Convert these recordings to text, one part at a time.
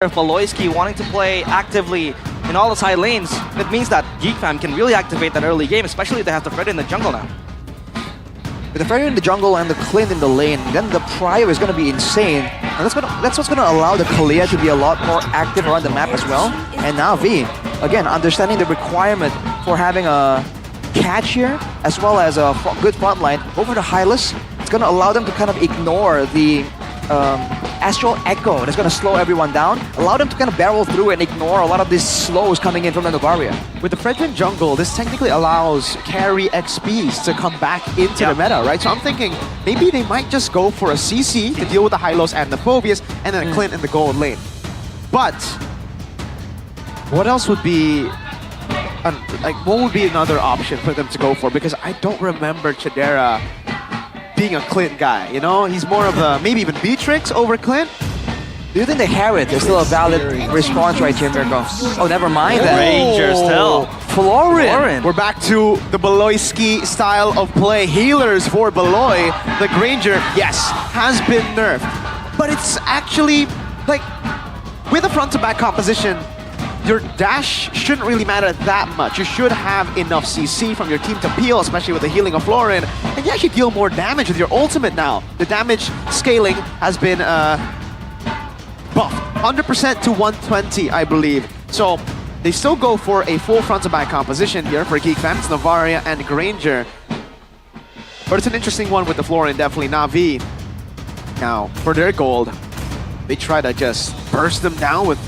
If Valoisky wanting to play actively in all the side lanes, it means that GEEK fam can really activate that early game, especially if they have the Fred in the jungle now. With the Fred in the jungle and the Clint in the lane, then the Prio is going to be insane. And that's what's going to allow the Kalia to be a lot more active around the map as well. And Navi, again, understanding the requirement for having a catch here, as well as a good front line over the Hylas, it's going to allow them to kind of ignore the Astral Echo that's going to slow everyone down, allow them to kind of barrel through and ignore a lot of these slows coming in from the Novaria. With the Fredrin jungle, this technically allows carry XPs to come back into the meta, right? So I'm thinking maybe they might just go for a CC to deal with the Hylos and the Phobius, and then a Clint in the gold lane. But what else would be, what would be another option for them to go for? Because I don't remember Chidera being a Clint guy, you know? He's more of a, maybe even Beatrix over Clint. Do you think the Harriet is still a valid response right here, Mirko? Oh, never mind that. Ranger still. Florin. We're back to the Beloyski style of play. Healers for Beloy. The Granger, yes, has been nerfed. But it's actually, like, with a front-to-back composition, your dash shouldn't really matter that much. You should have enough CC from your team to peel, especially with the healing of Florin, and you actually deal more damage with your ultimate now. The damage scaling has been buffed, 100% to 120, I believe. So they still go for a full front-to-back composition here for GEEK fans, Navaria and Granger. But it's an interesting one with the Florin, definitely. Navi, now, for their gold, they try to just burst them down with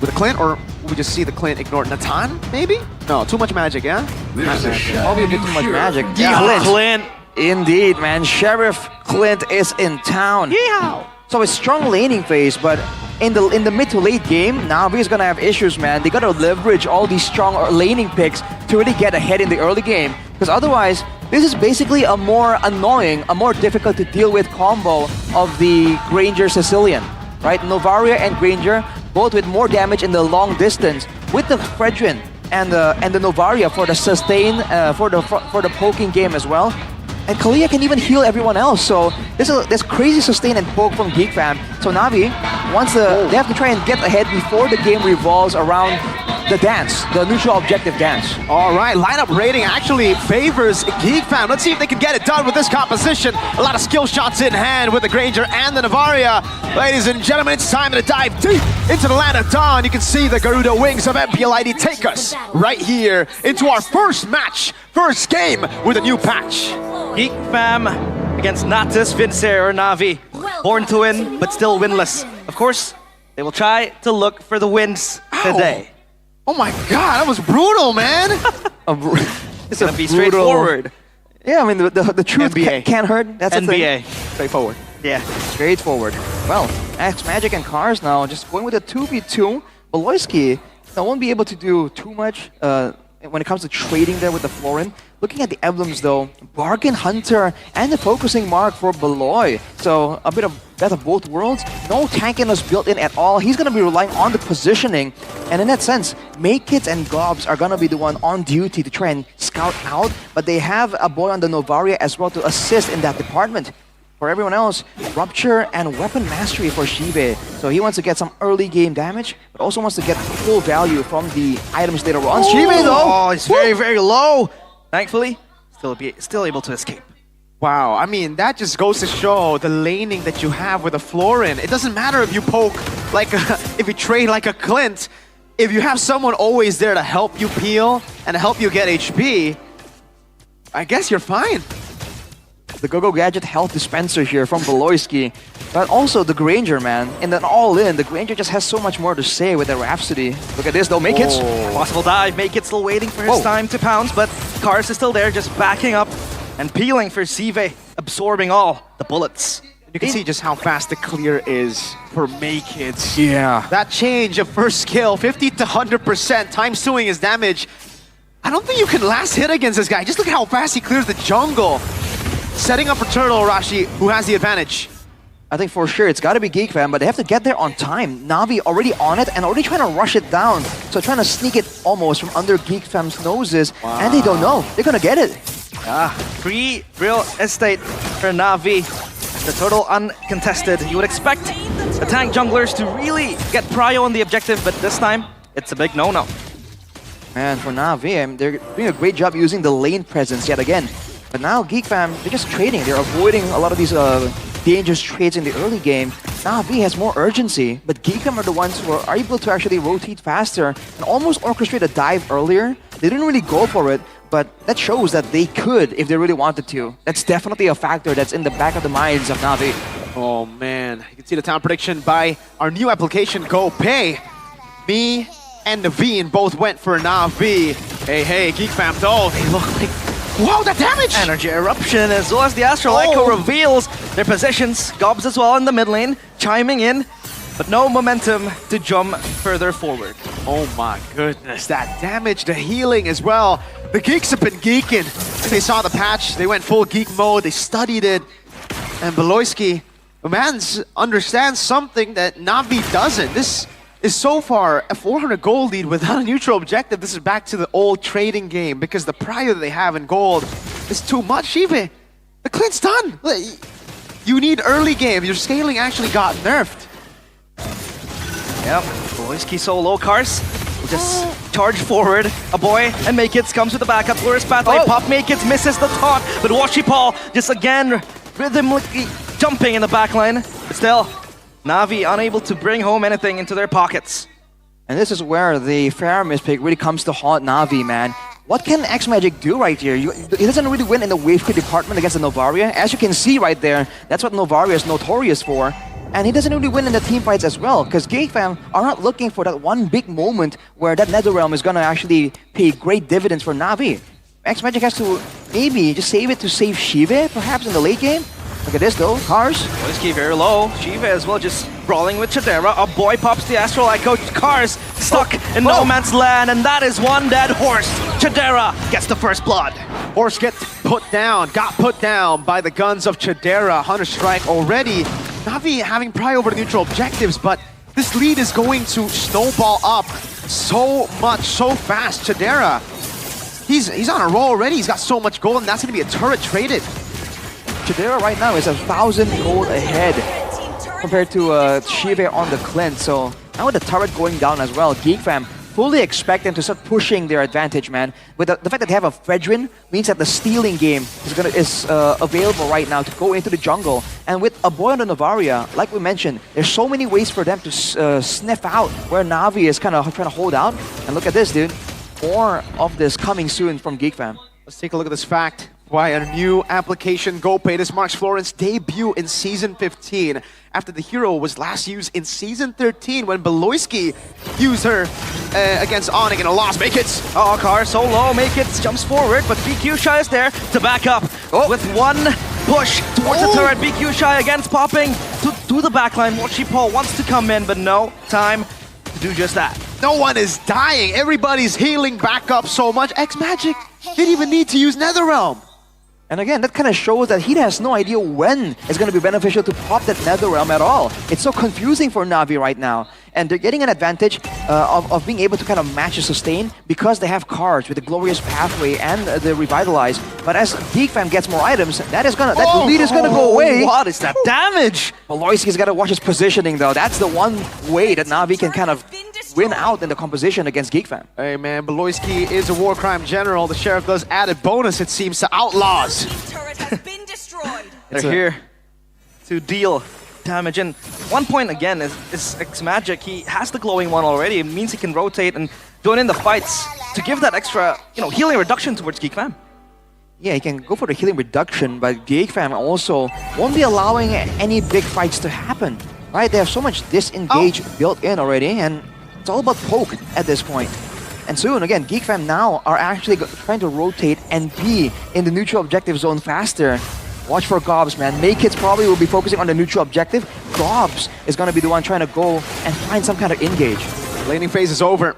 a Clint, or we just see the Clint ignore Natan, maybe? No, too much magic, yeah? Probably a bit too much magic. Yeah, Clint. Indeed, man. Sheriff Clint is in town. Yeah. So it's strong laning phase, but in the mid to late game, Navi is gonna have issues, man. They gotta leverage all these strong laning picks to really get ahead in the early game. Because otherwise, this is basically a more annoying, a more difficult to deal with combo of the Granger Sicilian, right? Novaria and Granger, both with more damage in the long distance, with the Fredrin and the Novaria for the sustain, for the poking game as well. And Kalia can even heal everyone else, so there's crazy sustain and poke from GEEK fam. So Navi, they have to try and get ahead before the game revolves around the dance, the neutral objective dance. All right, lineup rating actually favors GEEK fam. Let's see if they can get it done with this composition. A lot of skill shots in hand with the Granger and the Navaria. Ladies and gentlemen, it's time to dive deep into the land of dawn. You can see the Garuda wings of MPL ID take us right here into our first match, first game with a new patch. GEEK fam against Natus, Vincere, or Navi. Born to win, but still winless. Of course, they will try to look for the wins today. Oh my god, that was brutal, man! It's gonna be straightforward. Yeah, I mean, the truth can't hurt. That's NBA. Straightforward. Yeah. Straightforward. Well, Axe Magic and Cars now just going with a 2v2. Beloyski won't be able to do too much when it comes to trading there with the Florin. Looking at the emblems though, Bargain Hunter and the focusing mark for Beloy. So a bit of best of both worlds. No tankiness built in at all. He's going to be relying on the positioning. And in that sense, Makits and Gobs are going to be the one on duty to try and scout out. But they have a boy on the Novaria as well to assist in that department. For everyone else, Rupture and Weapon Mastery for Shive. So he wants to get some early game damage, but also wants to get full value from the items later on. Shive though! Oh, it's very, very low. Thankfully, still able to escape. Wow, I mean, that just goes to show the laning that you have with a Florin. It doesn't matter if you poke like if you trade like a Clint. If you have someone always there to help you peel and to help you get HP, I guess you're fine. The Go-Go Gadget health dispenser here from Beloyski. But also the Granger, man. And then all-in, the Granger just has so much more to say with the Rhapsody. Look at this though, Makits. Possible dive, Makits still waiting for his time to pounce, but Kars is still there, just backing up and peeling for Sive, absorbing all the bullets. You can see just how fast the clear is for Makits. Yeah. That change of first skill, 50 to 100%, times 2ing his damage. I don't think you can last hit against this guy. Just look how fast he clears the jungle. Setting up for Turtle, Rashi, who has the advantage. I think for sure it's got to be GEEK fam, but they have to get there on time. Navi already on it and already trying to rush it down. So trying to sneak it almost from under GEEK fam's noses. Wow. And they don't know. They're going to get it. Free real estate for Navi. The total uncontested. You would expect the tank junglers to really get prio on the objective, but this time, it's a big no-no. Man, for Navi, they're doing a great job using the lane presence yet again. But now GEEK fam, they're just trading. They're avoiding a lot of these dangerous trades in the early game. Navi has more urgency, but GEEK fam are the ones who are able to actually rotate faster and almost orchestrate a dive earlier. They didn't really go for it, but that shows that they could if they really wanted to. That's definitely a factor that's in the back of the minds of Navi. Oh man, you can see the time prediction by our new application, Go Pay. Me and Navi both went for Navi. Hey, GEEK fam though, they look like... Wow, that damage! Energy eruption as well as the Astral Echo reveals their positions. Gobs as well in the mid lane, chiming in, but no momentum to jump further forward. Oh my goodness, that damage, the healing as well. The Geeks have been geeking. They saw the patch, they went full geek mode, they studied it. And Beloyski, man, understands something that Navi doesn't. This is so far a 400 gold lead without a neutral objective. This is back to the old trading game because the prio that they have in gold is too much. Shive, the Clint's done. You need early game. Your scaling actually got nerfed. Yep, Beloyski solo cars. Will just charge forward. A boy and Makeits comes with the backup. Glorious pathway. Pop Makeits misses the taunt, but Washipal just again rhythmically jumping in the backline. But still, Navi unable to bring home anything into their pockets. And this is where the fair mispick really comes to haunt Navi, man. What can X-Magic do right here? He doesn't really win in the wave clear department against the Novaria. As you can see right there, that's what Novaria is notorious for. And he doesn't really win in the team fights as well, because GEEK fam are not looking for that one big moment where that Netherrealm is gonna actually pay great dividends for Navi. X-Magic has to maybe just save it to save Shive, perhaps in the late game. Look at this though, Cars. Beloyski very low. Shiva as well just brawling with Chadera. A boy pops the Astral Echo. Cars stuck in no man's land, and that is one dead horse. Chadera gets the first blood. Horse got put down by the guns of Chadera. Hunter Strike already. Navi having prio over the neutral objectives, but this lead is going to snowball up so much, so fast. Chadera, he's on a roll already. He's got so much gold, and that's going to be a turret traded. Chadera right now is 1,000 gold ahead compared to Shive on the Clint. So now with the turret going down as well, GEEK fam fully expect them to start pushing their advantage, man. With the fact that they have a Fredrin means that the stealing game is available right now to go into the jungle. And with a boy on the Novaria, like we mentioned, there's so many ways for them to sniff out where Navi is kind of trying to hold out. And look at this, dude. More of this coming soon from GEEK fam. Let's take a look at this fact. Why a new application, GoPay. This marks Florent's debut in Season 15 after the hero was last used in Season 13 when Beloyski used her against Onyx in a loss. Makeits! Oh, car so low. Makeits jumps forward, but BQ Shy is there to back up with one push towards the turret. BQ Shy against popping to the backline. Washipal wants to come in, but no time to do just that. No one is dying. Everybody's healing back up so much. X-Magic didn't even need to use Netherrealm. And again, that kind of shows that he has no idea when it's going to be beneficial to pop that Netherrealm at all. It's so confusing for Navi right now. And they're getting an advantage of being able to kind of match the sustain because they have cards with the Glorious Pathway and the Revitalize. But as GEEK fam gets more items, that lead is gonna go away. What is that damage? Beloyski's gotta watch his positioning though. That's the one way that Navi can kind of win out in the composition against GEEK fam. Hey man, Beloyski is a war crime general. The sheriff does added bonus, it seems, to outlaws. They're here to deal damage. And one point again is X-Magic. He has the glowing one already. It means he can rotate and join in the fights to give that extra, healing reduction towards GEEK fam. Yeah, he can go for the healing reduction, but GEEK fam also won't be allowing any big fights to happen. Right? They have so much disengage built in already, and it's all about poke at this point. And soon, again, GEEK fam now are actually trying to rotate and be in the neutral objective zone faster. Watch for Gobs, man. Makeits probably will be focusing on the neutral objective. Gobs is going to be the one trying to go and find some kind of engage. Laning phase is over.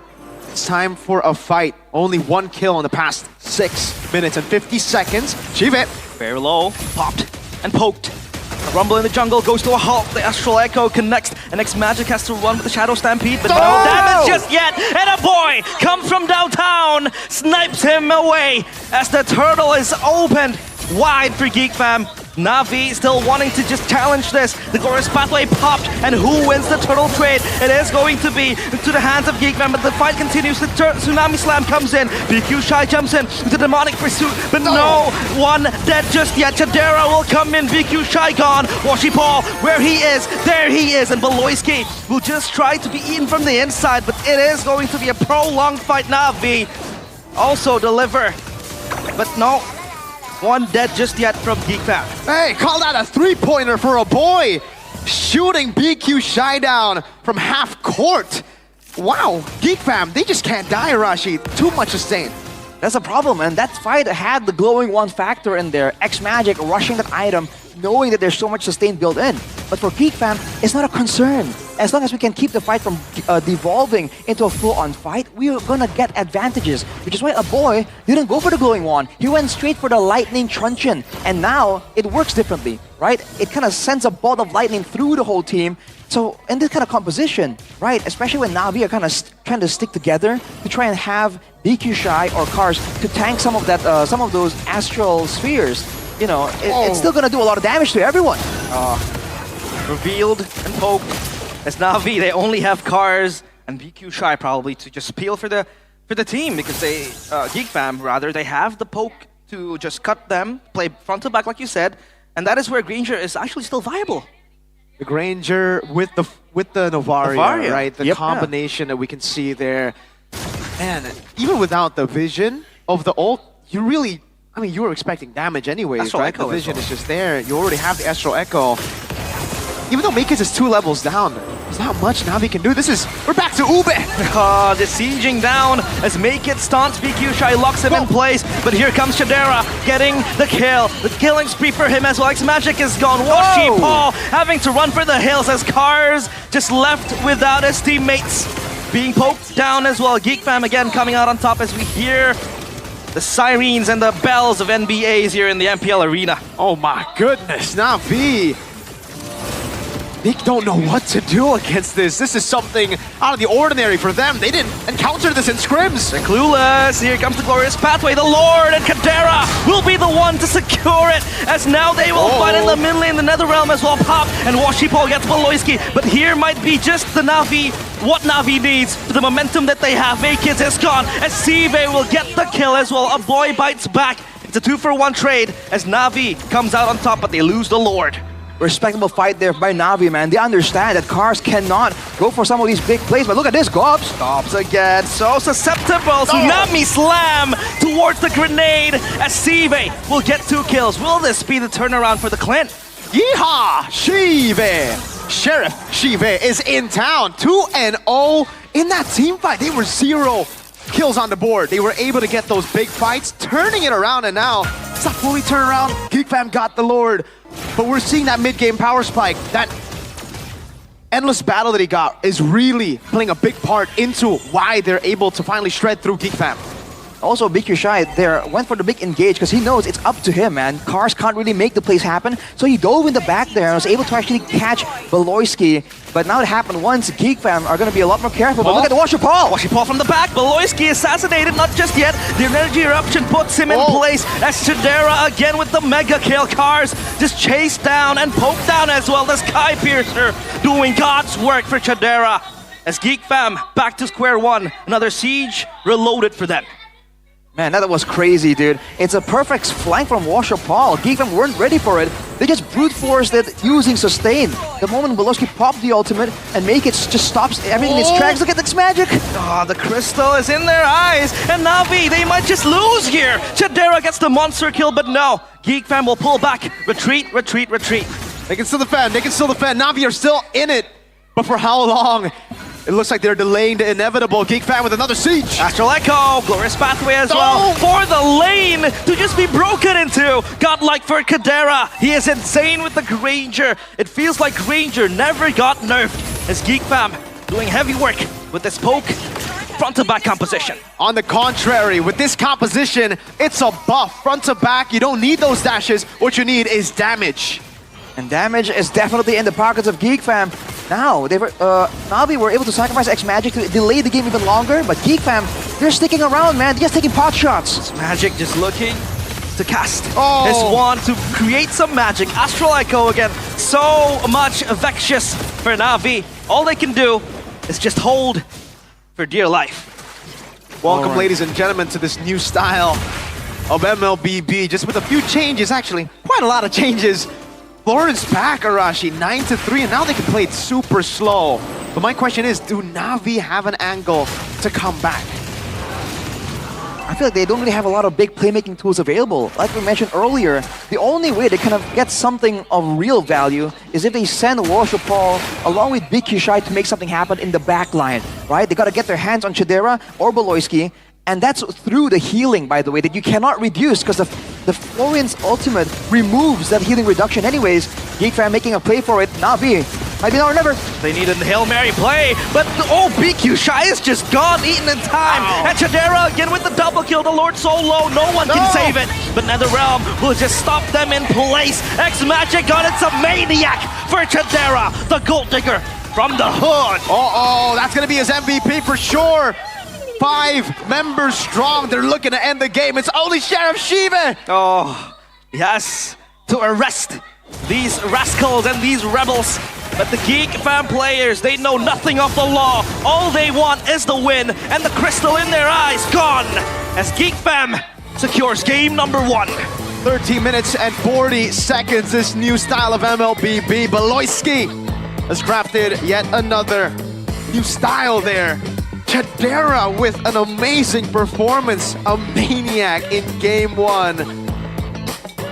It's time for a fight. Only one kill in the past 6 minutes and 50 seconds. Shive. Very low, popped and poked. A rumble in the jungle goes to a halt. The Astral Echo connects, and X-Magic has to run with the Shadow Stampede, but no damage just yet. And a boy comes from downtown, snipes him away as the turtle is opened wide for GEEK fam. Navi still wanting to just challenge this. The glorious pathway popped, and who wins the turtle trade? It is going to be into the hands of GEEK, but the fight continues. The Tsunami Slam comes in. BQ Shy jumps in with the demonic pursuit, but no one dead just yet. Chadera will come in. BQ Shy gone. Washy Paul, where he is, there he is, and Beloyski will just try to be eaten from the inside, but it is going to be a prolonged fight. Navi also deliver, but no one dead just yet from GEEK fam. Hey, call that a three-pointer for a boy! Shooting BQ Shy down from half court. Wow, GEEK fam, they just can't die, Arashi. Too much sustain. That's a problem, and that fight had the glowing one factor in there. X-Magic rushing that item, knowing that there's so much sustain built in. But for GEEK fam, it's not a concern. As long as we can keep the fight from devolving into a full-on fight, we're gonna get advantages. Which is why a boy didn't go for the glowing wand. He went straight for the lightning truncheon. And now, it works differently, right? It kind of sends a bolt of lightning through the whole team. So, in this kind of composition, right, especially when Navi are kind of trying to stick together to try and have BQ Shy or Cars to tank some of that, some of those astral spheres, you know, it's still gonna do a lot of damage to everyone. Revealed and poked. As Navi, they only have Cars and BQ Shy probably to just peel for the team, because they GEEK fam rather, they have the poke to just cut them, play front to back like you said, and that is where Granger is actually still viable. The Granger with the Novaria, right? The combination that we can see there. Man, even without the vision of the ult, you really, I mean, you were expecting damage anyways, Astral right? Echo The vision well. is just there. You already have the Astral Echo. Even though Makers is 2 levels down, there's not much Navi can do. We're back to Ube! The sieging down as Make It stunts BQ Shy, locks him in place, but here comes Chadera getting the kill. The killing spree for him as well. X-Magic is gone. Washy Paul having to run for the hills as Cars just left without his teammates. Being poked down as well. GEEK fam again coming out on top as we hear the sirens and the bells of NBAs here in the MPL arena. Oh my goodness, Navi! They don't know what to do against this. This is something out of the ordinary for them. They didn't encounter this in scrims. They're clueless. Here comes the glorious pathway. The Lord and Kadera will be the one to secure it, as now they will fight in the mid lane, the Netherrealm as well. Pop and Washy Paul gets Beloyski, but here might be just the Navi, what Navi needs for the momentum that they have. Makit is gone as Sive will get the kill as well. A boy bites back. It's a 2-for-1 trade as Navi comes out on top, but they lose the Lord. Respectable fight there by Navi, man. They understand that Cars cannot go for some of these big plays, but look at this, Gobs. Stops again, so susceptible. Tsunami Slam towards the grenade as Sive will get 2 kills. Will this be the turnaround for the Clint? Yeehaw! Shive! Sheriff Shive is in town. 2-0 in that team fight. They were 0 kills on the board. They were able to get those big fights, turning it around, and now it's not fully turned around. GEEK fam got the Lord. But we're seeing that mid-game power spike, that endless battle that he got is really playing a big part into why they're able to finally shred through GEEK fam. Also, BQ Shy there went for the big engage because he knows it's up to him, man. Cars can't really make the plays happen, so he dove in the back there and was able to actually catch Beloyski. But now it happened once, GEEK fam are going to be a lot more careful. But look at the Washer Paul! Washy Paul from the back. Beloyski assassinated, not just yet. The energy eruption puts him in place as Chadera again with the mega kill. Cars just chased down and poked down as well. The Sky Piercer doing God's work for Chadera. As GEEK fam back to square one. Another siege reloaded for them. Man, that was crazy, dude. It's a perfect flank from Washer Paul. GEEK fam weren't ready for it. They just brute forced it using sustain. The moment Beloyski popped the ultimate and Make It just stops everything in its tracks. Look at this magic. The crystal is in their eyes, and Navi, they might just lose here. Chadera gets the monster kill, but no. GEEK fam will pull back. Retreat, retreat, retreat. They can still defend. They can still defend. Navi are still in it. But for how long? It looks like they're delaying the inevitable. GEEK fam with another siege. Astral Echo, glorious pathway as well for the lane to just be broken into. Godlike for Kadera. He is insane with the Granger. It feels like Granger never got nerfed as GEEK fam doing heavy work with this poke front to back composition. On the contrary, with this composition, it's a buff. Front to back, you don't need those dashes. What you need is damage. And damage is definitely in the pockets of GEEK fam. Now, Navi were able to sacrifice X-Magic to delay the game even longer, but GEEK fam, they're sticking around, man. They're just taking pot shots. Magic just looking to cast Oh. his wand to create some magic. Astral Echo again, so much Vexus for Navi. All they can do is just hold for dear life. Welcome, Alright. ladies and gentlemen, to this new style of MLBB. Just with a few changes, actually, quite a lot of changes. Florence back, Arashi, 9-3, and now they can play it super slow. But my question is, do Navi have an angle to come back? I feel like they don't really have a lot of big playmaking tools available. Like we mentioned earlier, the only way they kind of get something of real value is if they send Paul along with Big Kishai to make something happen in the back line, right? They got to get their hands on Chidera or Beloyski, and that's through the healing, by the way, that you cannot reduce because the Florian's ultimate removes that healing reduction anyways. GEEK fan making a play for it. Navi, might be now or never. They need a Hail Mary play, but BQ Shy is just gone, eaten in time. Wow. And Chidera again with the double kill. The Lord so low, no one can save it. But NetherRealm will just stop them in place. X-Magic got it's a maniac for Chidera, the Gold Digger from the hood. Uh-oh, that's gonna be his MVP for sure. 5 members strong, they're looking to end the game. It's only Sheriff Shiva. Oh, yes, to arrest these rascals and these rebels. But the GEEK fan players, they know nothing of the law. All they want is the win, and the crystal in their eyes gone as GEEK fam secures game number 1. 13 minutes and 40 seconds, this new style of MLBB. Beloyski has crafted yet another new style there. Chidera with an amazing performance, a maniac in game 1.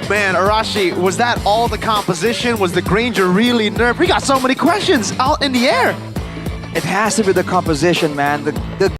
Man, Arashi, was that all the composition? Was the Granger really nerfed? We got so many questions out in the air. It has to be the composition, man. The